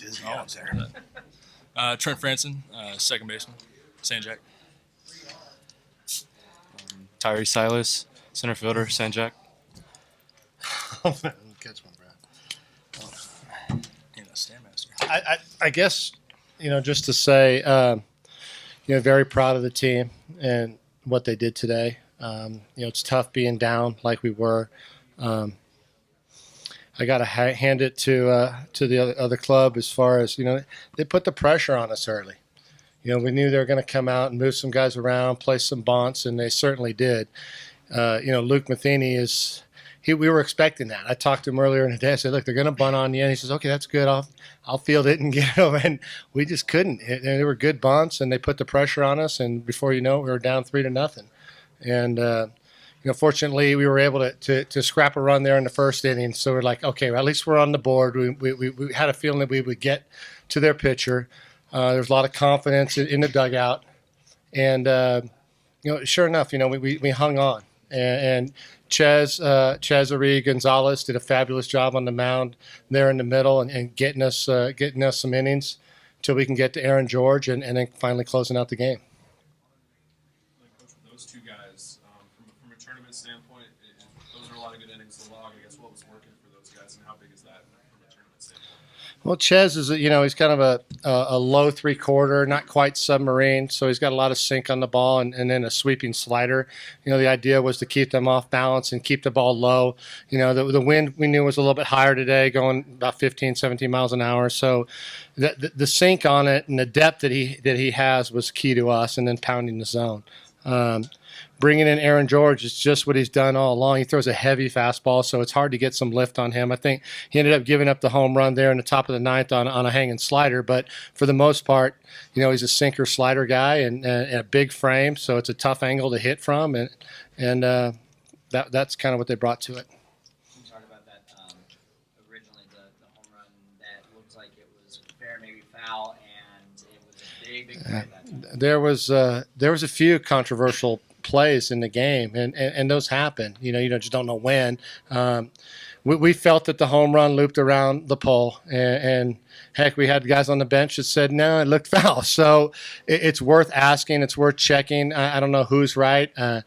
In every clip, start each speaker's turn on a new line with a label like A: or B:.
A: busy out there.
B: Trent Franson, second baseman, St. Jack.
C: Tyree Silas, center fielder, St. Jack.
A: Catch one, Brad.
B: Standmaster.
A: I guess, just to say, very proud of the team and what they did today. It's tough being down like we were. I got to hand it to the other club as far as, they put the pressure on us early. We knew they were going to come out and move some guys around, play some bunts, and they certainly did. Luke Matheny we were expecting that. I talked to him earlier in the day. I said, look, they're going to bunt on you. And he says, okay, that's good. I'll field it and get it over. And we just couldn't. And they were good bunts, and they put the pressure on us. And before you know it, we were down 3-0. And, fortunately, we were able to scrap a run there in the first inning. So we're like, okay, well, at least we're on the board. We had a feeling that we would get to their pitcher. There was a lot of confidence in the dugout. And, sure enough, we hung on. And Cesare Gonzalez did a fabulous job on the mound there in the middle and getting us some innings until we can get to Aaron George and then finally closing out the game.
D: Coach, those two guys, from a tournament standpoint, those are a lot of good innings to log. I guess what was working for those guys, and how big is that from a tournament standpoint?
A: Well, Ches is, he's kind of a low three-quarter, not quite submarine, so he's got a lot of sink on the ball and then a sweeping slider. The idea was to keep them off balance and keep the ball low. The wind we knew was a little bit higher today, going about 15, 17 miles an hour. So the sink on it and the depth that he has was key to us, and then pounding the zone. Bringing in Aaron George is just what he's done all along. He throws a heavy fastball, so it's hard to get some lift on him. I think he ended up giving up the home run there in the top of the ninth on a hanging slider, but for the most part, he's a sinker slider guy and a big frame, so it's a tough angle to hit from, and that's kind of what they brought to it.
E: Can you talk about that originally, the home run that looked like it was fair, maybe foul, and it was a big play at that time?
A: There was a few controversial plays in the game, and those happen. You just don't know when. We felt that the home run looped around the pole, and heck, we had guys on the bench that said, no, it looked foul. So it's worth asking. It's worth checking. I don't know who's right. I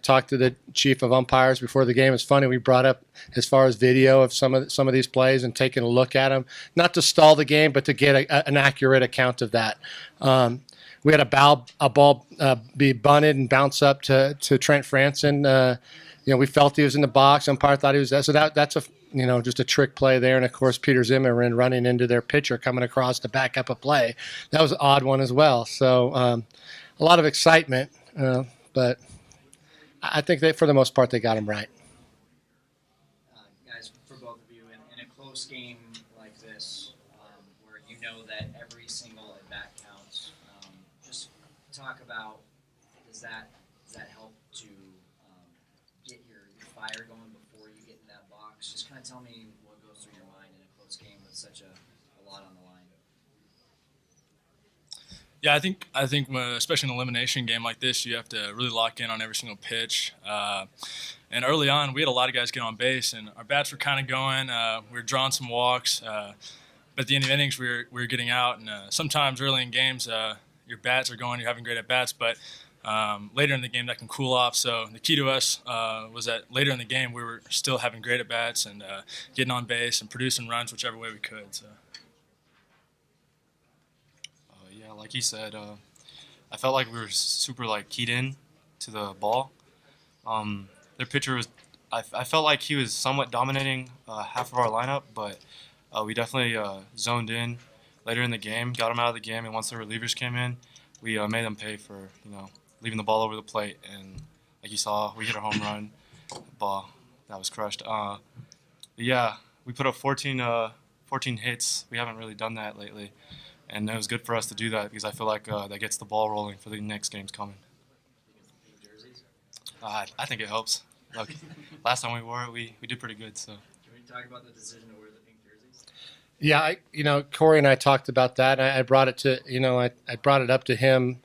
A: talked to the chief of umpires before the game. It's funny, we brought up as far as video of some of these plays and taking a look at them, not to stall the game, but to get an accurate account of that. We had a ball be bunted and bounce up to Trent Franson. We felt he was in the box. Umpire thought he was there. So that's just a trick play there. And of course, Peter Zimmerman running into their pitcher coming across to back up a play. That was an odd one as well. So a lot of excitement, but I think for the most part, they got him right.
E: Guys, for both of you, in a close game like this, where you know that every single at bat counts, just talk about does that help to get your fire going before you get in that box? Just kind of tell me what goes through your mind in a close game with such a lot on the line.
B: Yeah, I think especially in an elimination game like this, you have to really lock in on every single pitch. And early on, we had a lot of guys get on base, and our bats were kind of going. We were drawing some walks. But at the end of innings, we were getting out. And sometimes early in games, your bats are going, you're having great at-bats. But later in the game, that can cool off. So the key to us was that later in the game, we were still having great at-bats and getting on base and producing runs whichever way we could. So.
C: Like he said, I felt like we were super keyed in to the ball. Their pitcher was, I felt like he was somewhat dominating half of our lineup, but we definitely zoned in later in the game, got them out of the game, and once the relievers came in, we made them pay for leaving the ball over the plate. And like you saw, we hit a home run, ball that was crushed. Yeah, we put up 14 hits. We haven't really done that lately. And it was good for us to do that because I feel like that gets the ball rolling for the next games coming. I think it helps. Look, last time we wore it, we did pretty good. So.
E: Can we talk about the decision to wear the pink jerseys?
A: Yeah, Corey and I talked about that. I brought it to, I brought it up to him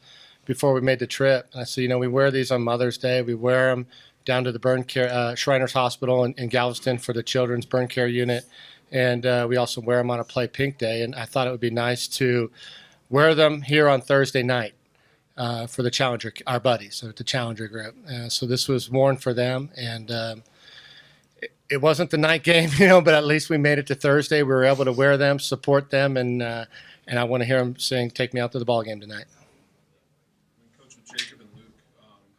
A: before we made the trip. I said, we wear these on Mother's Day. We wear them down to the burn care Shriners Hospital in Galveston for the children's burn care unit, and we also wear them on a Play Pink Day. And I thought it would be nice to wear them here on Thursday night for the Challenger, our buddies, so the Challenger group. So this was worn for them, and it wasn't the night game, but at least we made it to Thursday. We were able to wear them, support them, and I want to hear them sing "Take Me Out to the Ball Game" tonight.
D: Coach, with Jacob and Luke,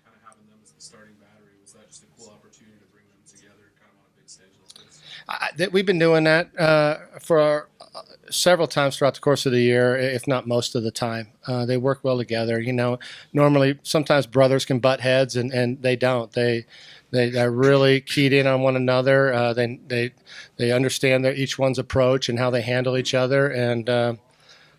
D: kind of having them as the starting battery, was that just a cool opportunity to bring them together, kind of on a big stage like this?
A: We've been doing that for several times throughout the course of the year, if not most of the time. They work well together. Normally, sometimes brothers can butt heads, and they don't. They're really keyed in on one another. They understand each one's approach and how they handle each other, and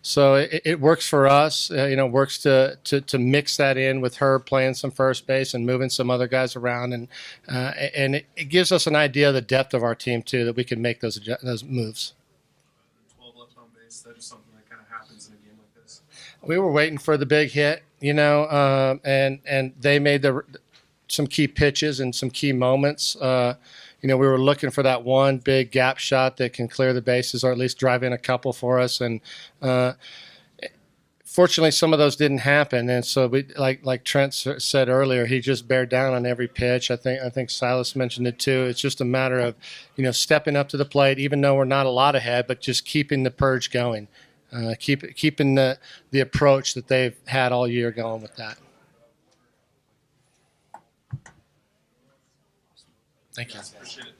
A: so it works for us. Works to mix that in with her playing some first base and moving some other guys around, and it gives us an idea of the depth of our team too, that we can make those moves.
D: 12 left on base. That is something that kind of happens in a game like this.
A: We were waiting for the big hit, and they made some key pitches and some key moments. We were looking for that one big gap shot that can clear the bases or at least drive in a couple for us. And fortunately, some of those didn't happen. And so, we, like Trent said earlier, he just bared down on every pitch. I think Silas mentioned it too. It's just a matter of, stepping up to the plate, even though we're not a lot ahead, but just keeping the purge going, keeping the approach that they've had all year going with that. Thank you.
D: Appreciate it.